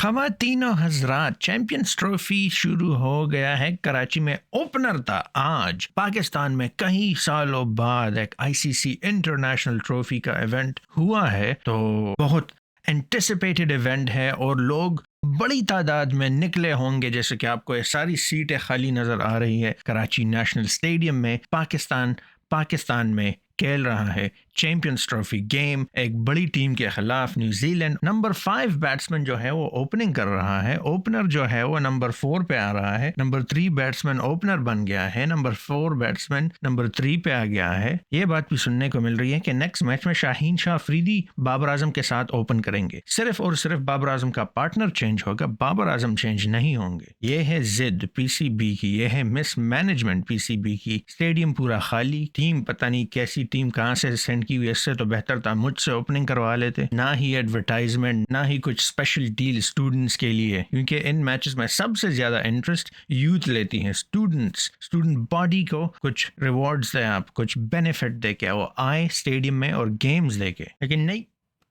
ख़वातीनो हज़रात, champions trophy शुरू हो गया है। कराची में ओपनर था आज। पाकिस्तान में कई सालों बाद एक आईसीसी इंटरनेशनल ट्रॉफी का इवेंट हुआ है, तो बहुत एंटिसिपेटेड इवेंट है और लोग बड़ी तादाद में निकले होंगे। जैसे कि आपको ये सारी सीटें खाली नज़र आ रही है कराची नेशनल स्टेडियम में। पाकिस्तान में खेल रहा है चैंपियंस ट्रॉफी गेम एक बड़ी टीम के खिलाफ। न्यूजीलैंड नंबर 5 बैट्समैन जो है वो ओपनिंग कर रहा है। ओपनर जो है वो नंबर 4 पे आ रहा है। नंबर 3 बैट्समैन ओपनर बन गया है। नंबर 4 बैट्समैन नंबर 3 पे आ गया है। ये बात भी सुनने को मिल रही है कि नेक्स्ट मैच में शाहीन शाह अफरीदी बाबर आजम के साथ ओपन करेंगे। सिर्फ और सिर्फ बाबर आजम का पार्टनर चेंज होगा, बाबर आजम चेंज नहीं होंगे। ये है जिद पीसीबी की, ये है मिस मैनेजमेंट पीसीबी की। स्टेडियम पूरा खाली, टीम पता नहीं कैसी टीम कहां से सेंड की हुई। इससे तो बेहतर था मुझसे ओपनिंग करवा लेते। ना ही एडवर्टाइजमेंट, ना ही कुछ स्पेशल डील स्टूडेंट्स के लिए, क्योंकि इन मैचेस में सबसे ज्यादा इंटरेस्ट यूथ लेती हैं। स्टूडेंट बॉडी को कुछ रिवॉर्ड्स दें, आप कुछ बेनिफिट दे के वो आए स्टेडियम में और गेम्स देके। लेकिन नहीं,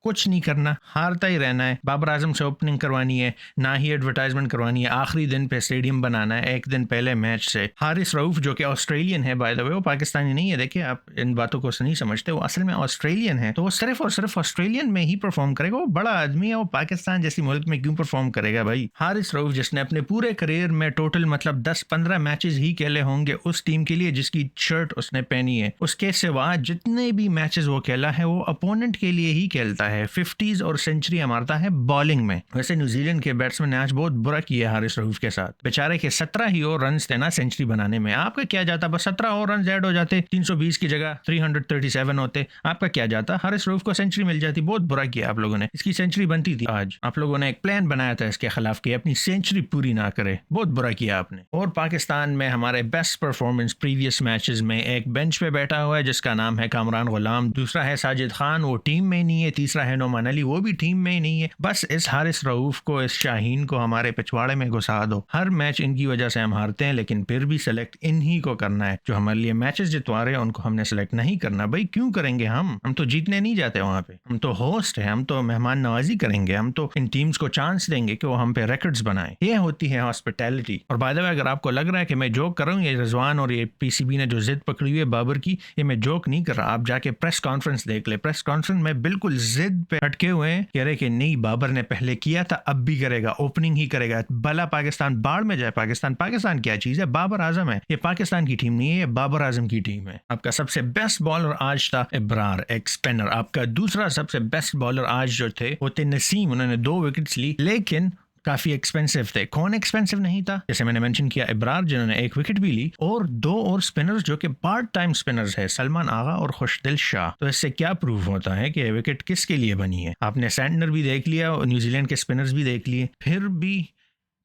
कुछ नहीं करना, हारता ही रहना है। बाबर आजम से ओपनिंग करवानी है, ना ही एडवर्टाइजमेंट करवानी है। आखिरी दिन पे स्टेडियम बनाना है, एक दिन पहले मैच से। हारिस रऊफ जो कि ऑस्ट्रेलियन है, बाय द वे, वो पाकिस्तानी नहीं है। देखिए, आप इन बातों को नहीं समझते, वो असल में ऑस्ट्रेलियन है। तो वो सिर्फ और सिर्फ ऑस्ट्रेलियन में ही परफॉर्म करेगा। वो बड़ा आदमी है, वो पाकिस्तान जैसी मुल्क में क्यों परफॉर्म करेगा भाई। हारिस रऊफ जिसने अपने पूरे करियर में टोटल मतलब 10-15 मैचेस ही खेले होंगे उस टीम के लिए जिसकी शर्ट उसने पहनी है। उसके सिवा जितने भी मैचेस वो खेला है वो अपोनेंट के लिए ही खेलता है। 50s और सेंचुरी मारता है बॉलिंग में। वैसे न्यूजीलैंड के बैट्समैन ने आज बहुत बुरा किया हारिस रऊफ के साथ। बेचारे के 17 ही और रन थे ना सेंचुरी बनाने में। आपका क्या जाता, बस 17 और रन ऐड हो जाते, 320 की जगह 337 होते। आपका क्या जाता, हारिस रऊफ को सेंचुरी मिल जाती। बहुत बुरा किया आप लोगों ने, इसकी सेंचुरी बनती थी आज। आप लोगों ने एक प्लान बनाया था इसके खिलाफ कि अपनी सेंचुरी पूरी ना करे। बहुत बुरा किया आपने। और पाकिस्तान में हमारे बेस्ट परफॉर्मेंस प्रीवियस मैचेस में एक बेंच पे बैठा हुआ है जिसका नाम है कामरान गुलाम। दूसरा है साजिद खान, वो टीम में नहीं है। तीसरा है नोमान अली, वो भी टीम में ही नहीं है। बस इस हारिस रऊफ को, इस शाहीन को हमारे पिछवाड़े में घुसा दो। हर मैच इनकी वजह से हम हारते हैं, लेकिन फिर भी सेलेक्ट इन्हीं को करना है। जो हमारे लिए मैचेस जितवा रहे हैं उनको हमने सेलेक्ट नहीं करना। भाई क्यों करेंगे हम तो जीतने नहीं जाते वहां पे। हम तो होस्ट है, हम तो मेहमान नवाजी करेंगे। हम तो इन टीम्स को चांस देंगे कि वो हम पे रिकॉर्ड्स बनाए। ये होती है हॉस्पिटैलिटी। और बाय द वे, अगर आपको लग रहा है कि मैं जोक कर रहा हूँ, ये रिजवान और ये पीसीबी ने जो जिद पकड़ी हुई है बाबर की, ये मैं जोक नहीं कर रहा। आप जाके प्रेस कॉन्फ्रेंस देख ले। प्रेस कॉन्फ्रेंस में बिल्कुल जिद पे हटके हुए हैं, कह रहे कि नहीं, बाबर ने पहले किया था, अब भी करेगा, ओपनिंग ही करेगा। भला पाकिस्तान बाढ़ में जाए। पाकिस्तान क्या चीज है, बाबर आजम है। ये पाकिस्तान की टीम नहीं है, ये बाबर आजम की टीम है। आपका सबसे बेस्ट बॉलर आज था इब्रार, एक स्पिनर। आपका दूसरा सबसे बेस्ट बॉलर आज जो थे वो थे नसीम। उन्होंने 2 विकेट्स ली, लेकिन काफी एक्सपेंसिव थे। कौन एक्सपेंसिव नहीं था? जैसे मैंने मेंशन किया, इब्रार जिन्होंने 1 विकेट भी ली, और 2 और स्पिनर्स जो कि पार्ट टाइम स्पिनर्स है, सलमान आगा और खुशदिल शाह। तो इससे क्या प्रूव होता है कि विकेट किसके लिए बनी है? आपने सैंटनर भी देख लिया और न्यूजीलैंड के स्पिनर्स भी देख लिए, फिर भी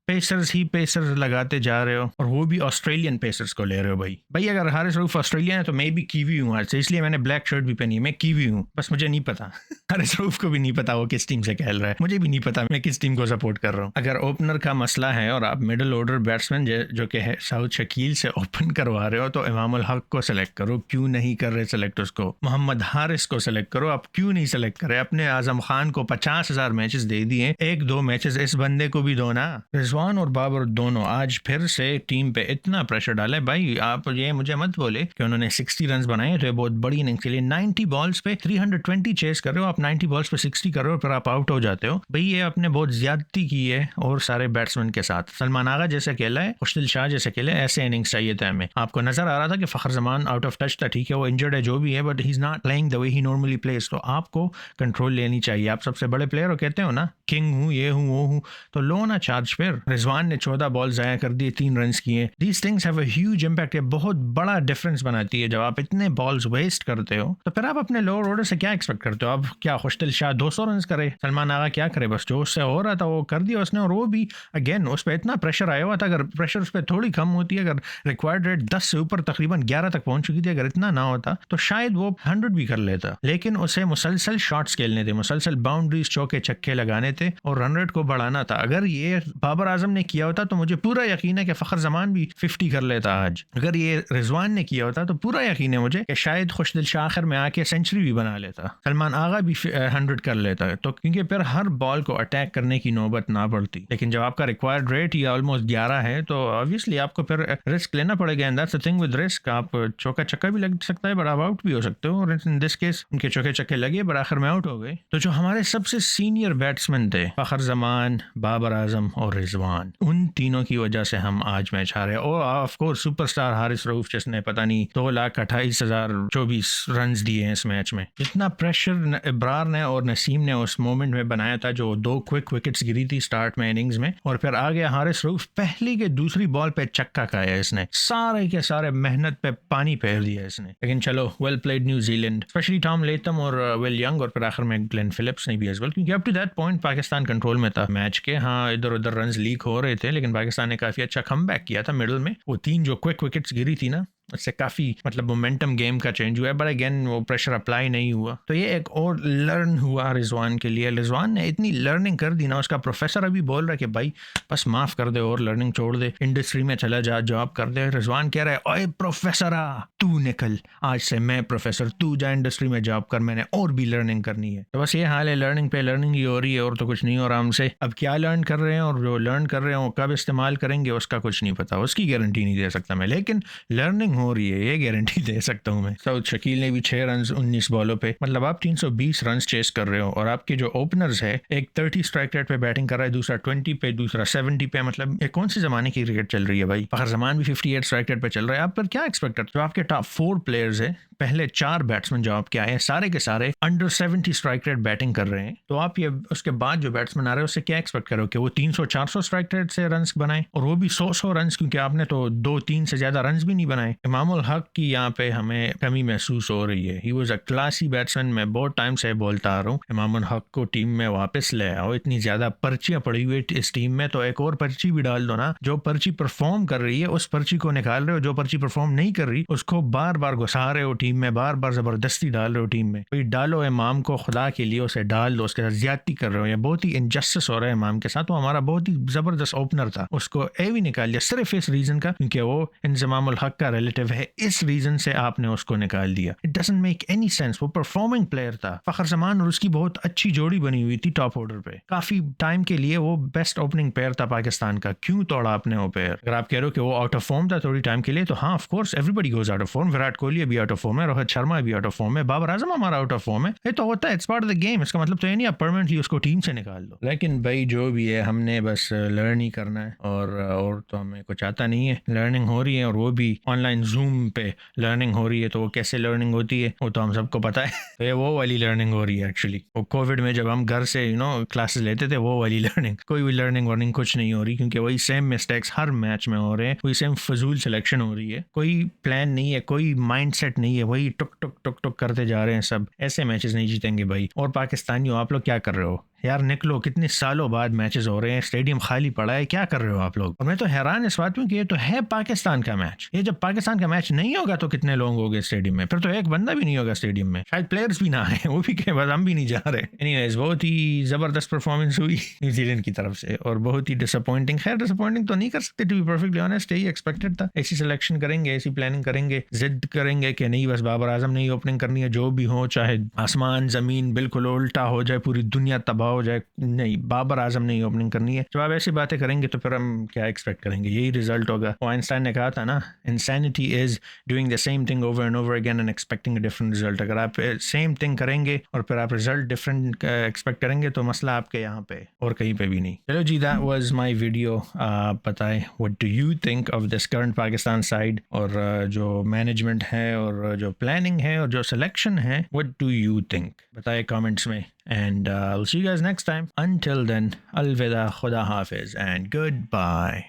पेसर्स लगाते जा रहे हो, और वो भी ऑस्ट्रेलियन पेसर्स को ले रहे हो। भाई अगर हारिस रऊफ ऑस्ट्रेलियन है तो मैं भी कीवी हूँ आज से, इसलिए मैंने ब्लैक शर्ट भी पहनी है। मैं कीवी हूँ, बस मुझे नहीं पता हारिस रऊफ को भी नहीं पता वो किस टीम से खेल रहा है। मुझे भी नहीं पता मैं किस टीम को सपोर्ट कर रहा हूँ। अगर ओपनर का मसला है और आप मिडिल ऑर्डर बैट्समैन जो कि है साउथ शकील से ओपन करवा रहे हो, तो इमामुल हक को सेलेक्ट करो। क्यों नहीं कर रहे सेलेक्ट उसको? मोहम्मद हारिस को सेलेक्ट करो। आप क्यों नहीं सेलेक्ट करे? अपने आजम खान को 50,000 मैचेस दे दिए, 1-2 मैचेस इस बंदे को भी दो ना। रिजवान और बाबर दोनों आज फिर से टीम पे इतना प्रेशर डाले। भाई आप ये मुझे मत बोले कि उन्होंने 60 रन बनाए, तो बहुत बड़ी इनिंग्स के लिए 90 बॉल्स पे 320 चेस कर रहे हो आप, 90 बॉल्स पे 60 कर रहे हो, फिर आप आउट हो जाते हो। भाई ये आपने बहुत ज्यादती की है और सारे बैट्समैन के साथ। सलमान आगा जैसे खेला है, खुशदिल शाह जैसे खेले, ऐसे इनिंग्स चाहिए थे हमें। आपको नजर आ रहा था कि Fakhar Zaman out of touch था, ठीक है वो इंजर्ड है जो भी है, but he is not playing the way he normally plays. तो आपको कंट्रोल लेनी चाहिए। आप सबसे बड़े प्लेयर हो, कहते हो ना किंग हूँ, ये हूँ, वो हूँ, तो लो ना चार्ज। फिर रिजवान ने 14 बॉल जाया कर दिए, 3 रन किए। These things have a huge impact. बहुत बड़ा डिफरेंस बनाती है। जब आप इतने बॉल्स वेस्ट करते हो तो फिर आप अपने लोअर ऑर्डर से क्या एक्सपेक्ट करते हो? अब क्या खुशदिल शाह 200 रन करे, सलमान आगा क्या करे? बस जो उससे हो रहा था वो कर दिया उसने। और वो भी अगेन उस पर इतना प्रेशर आया हुआ था। अगर प्रेशर उस पर थोड़ी कम होती है, अगर रिक्वायर्ड रेट 10 से ऊपर तकरीबन 11 तक पहुंच चुकी थी, अगर इतना ना होता तो शायद वो 100 भी कर लेता। लेकिन उसे मुसलसल शॉट्स खेलने थे, मुसलसल बाउंड्रीज, चौके छक्के लगाने थे और रन रेट को बढ़ाना था। अगर ये बाबर आजम ने किया होता तो मुझे पूरा यकीन है कि फ़खर जमान भी 50 कर लेता आज। अगर ये रिजवान ने किया होता तो पूरा यकीन है मुझे कि शायद खुशदिल शाह आखिर में आके सेंचुरी भी बना लेता, सलमान आगा भी 100 कर लेता है, तो क्योंकि फिर हर बॉल को अटैक करने की नौबत ना पड़ती। लेकिन जब आपका रिक्वायर्ड रेट ही ऑलमोस्ट 11 है तो ऑब्वियसली आपको फिर रिस्क लेना पड़ेगा। And that's the thing with risk, आप चौका छक्का भी लग सकता है बट आप आउट भी हो सकते हो, और इन दिस केस उनके चौके छक्के लगे पर आखिर में आउट हो गए। तो जो हमारे सबसे सीनियर बैट्समैन थे फ़खर जमान, बाबर आजम और रिजवान, उन तीनों की वजह से हम आज मैच हारे। और of course superstar Haris Rauf जिसने पता नहीं 2,28,024 रन दिए हैं इस मैच में। जितना प्रेशर इब्रार ने और नसीम ने उस मोमेंट में बनाया था, जो 2 क्विक विकेट्स गिरी थी स्टार्ट में इनिंग्स में, और फिर आ गया हारिस रऊफ, पहली के दूसरी बॉल पे चक्का खाया इसने, सारे के सारे मेहनत पे पानी फेर दिया इसने। लेकिन चलो, well played New Zealand, specially Tom Latham और विल यंग, और फिर आखिर में ग्लेन फिलिप्स ने भी एज वेल, क्योंकि up to that point Pakistan control में था मैच के। हाँ, इधर उधर रन्स लीक हो रहे थे लेकिन पाकिस्तान ने काफी अच्छा कमबैक किया था मिडिल में। वो 3 जो क्विक विकेट्स गिरी थी ना, उससे काफ़ी मतलब मोमेंटम गेम का चेंज हुआ है, बट अगेन वो प्रेशर अप्लाई नहीं हुआ। तो ये एक और लर्न हुआ रिजवान के लिए। रिजवान ने इतनी लर्निंग कर दी ना, उसका प्रोफेसर अभी बोल रहा है कि भाई बस माफ़ कर दे और लर्निंग छोड़ दे, इंडस्ट्री में चला जा, जॉब कर दे। रिजवान कह रहा है, ओए प्रोफेसर तू निकल, आज से मैं प्रोफेसर, तू जा इंडस्ट्री में जॉब कर, मैंने और भी लर्निंग करनी है। तो बस ये हाल है, लर्निंग पे लर्निंग ही हो रही है और तो कुछ नहीं हो रहा हमसे। अब क्या लर्न कर रहे हैं और जो लर्न कर रहे हैं वो कब इस्तेमाल करेंगे उसका कुछ नहीं पता, उसकी गारंटी नहीं दे सकता मैं, लेकिन लर्निंग हो रही है ये गारंटी दे सकता हूं मैं। साउथ शकील ने भी 6 रन 19 बॉलों पे, मतलब आप 320 रन चेस कर रहे हो, और आपके जो ओपनर्स है, एक 30 स्ट्राइक रेट पे बैटिंग कर रहा है, दूसरा 20 पे, दूसरा 70 पे। मतलब ये कौन सी जमाने की क्रिकेट चल रही है भाई। फ़खर जमान भी 58 स्ट्राइक रेट पे चल रहा है। आप पर क्या एक्सपेक्ट करते हो? आपके टॉप 4 प्लेयर्स है, पहले 4 बैट्समैन जो आपके आए हैं सारे के सारे अंडर 70 स्ट्राइक रेट बैटिंग कर रहे हैं, तो आप ये उसके बाद जो बैट्समैन आ रहे हैं उससे क्या एक्सपेक्ट करो कि वो 300-400 स्ट्राइक रेट से रन्स बनाए, और वो भी 100 रन, क्योंकि आपने तो 2-3 से ज्यादा रन्स भी नहीं बनाए। इमामुल हक की यहाँ पे हमें कमी महसूस हो रही है। He was a classy batsman, मैं बहुत टाइम से बोलता आ रहा हूँ इमामुल हक को टीम में वापस ले आओ। इतनी ज्यादा पर्चियां पड़ी हुई इस टीम में, तो एक और पर्ची भी डाल दो ना। जो पर्ची परफॉर्म कर रही है उस पर्ची को निकाल रहे हो, जो पर्ची परफॉर्म नहीं कर रही उसको बार बार घुसा रहे हो टीम में, बार बार जबरदस्ती डाल रहे हो टीम में। भाई डालो इमाम को, खुदा के लिए उसे डाल दो, उसके साथ ज्यादती कर रहे हो, ये बहुत ही इनजस्टिस हो रहा है इमाम के साथ। वो हमारा बहुत ही जबरदस्त ओपनर था, उसको ए भी निकाल दिया सिर्फ इस रीजन का क्योंकि वो इंजमामुल हक का रिलेटिव है, इस रीजन से आपने उसको निकाल दिया। It doesn't make any sense. वो परफॉर्मिंग प्लेयर था, फ़खर जमान और उसकी बहुत अच्छी जोड़ी बनी हुई थी टॉप ऑर्डर पे, काफी टाइम के लिए वो बेस्ट ओपनिंग प्लेयर था पाकिस्तान का। क्यों तोड़ा आपने वो प्लेयर? अगर आप कह रहे हो कि वो आउट ऑफ फॉर्म था थोड़ी टाइम के लिए, तो हाँ of course everybody goes out of form. Virat Kohli भी आउट ऑफ फॉर्म है, रोहित शर्मा भी आउट ऑफ फॉर्म है, बाबर आजम हमारा आउट ऑफ फॉर्म है। ये तो होता है, it's part of the game. इसका मतलब तो ये नहीं आप परमानेंटली उसको टीम से निकाल दो। लेकिन भाई जो भी है, हमने बस लर्न ही करना है, और तो हमें कुछ आता नहीं है। लर्निंग हो रही है और वो भी ऑनलाइन जूम पे लर्निंग हो रही है, तो वो कैसे लर्निंग होती है वो तो हम सबको पता है। तो ये वो वाली लर्निंग हो रही है एक्चुअली। वो कोविड में जब हम घर से क्लासेस लेते थे, वो वाली लर्निंग। कोई भी लर्निंग वर्निंग कुछ नहीं हो रही, क्योंकि वही सेम मिस्टेक्स हर मैच में हो रहे हैं, वही सेम फजूल सिलेक्शन हो रही है, कोई प्लान नहीं है, कोई माइंडसेट नहीं है, वही टुक टुक टुक टुक करते जा रहे हैं सब। ऐसे मैचेस नहीं जीतेंगे भाई। और पाकिस्तानियों, आप लोग क्या कर रहे हो यार? निकलो, कितने सालों बाद मैचेस हो रहे हैं, स्टेडियम खाली पड़ा है, क्या कर रहे हो आप लोग? और मैं तो हैरान इस बात में कि ये तो है पाकिस्तान का मैच। ये जब पाकिस्तान का मैच नहीं होगा तो कितने लोग होंगे स्टेडियम में? फिर तो एक बंदा भी नहीं होगा स्टेडियम में, शायद प्लेयर्स भी ना आए, वो भी कहें बस हम भी नहीं जा रहे। एनीवेज, बहुत ही जबरदस्त परफॉर्मेंस हुई न्यूजीलैंड की तरफ से, और बहुत ही डिसअपॉइंटिंग। खैर डिसअपॉइंटिंग तो नहीं कर सकते, टू बी परफेक्टली ऑनेस्ट, यही एक्सपेक्टेड था। ऐसी सिलेक्शन करेंगे, ऐसी प्लानिंग करेंगे, जिद करेंगे कि नहीं बस बाबर आजम नहीं ओपनिंग करनी है, जो भी हो, चाहे आसमान जमीन बिल्कुल उल्टा हो जाए, पूरी दुनिया तबाह हो जाए, नहीं बाबर आजम नहीं ओपनिंग करनी है। जब आप ऐसी बातें करेंगे तो फिर हम क्या एक्सपेक्ट करेंगे? यही रिजल्ट होगा। आइंस्टाइन ने कहा था ना, insanity is doing the same thing over and over again and expecting a different result. अगर आप सेम थिंग करेंगे और फिर आप रिजल्ट डिफरेंट एक्सपेक्ट करेंगे तो मसला आपके यहाँ पे और कहीं पे भी नहीं। चलो जी, दैट वाज माय वीडियो। आप बताएं what do you think of this current Pakistan side, और जो मैनेजमेंट है और जो प्लानिंग है और जो सिलेक्शन है, व्हाट डू यू थिंक? बताएं कमेंट्स में, and I'll see you guys next time. Until then, alvida, khuda hafiz, and goodbye.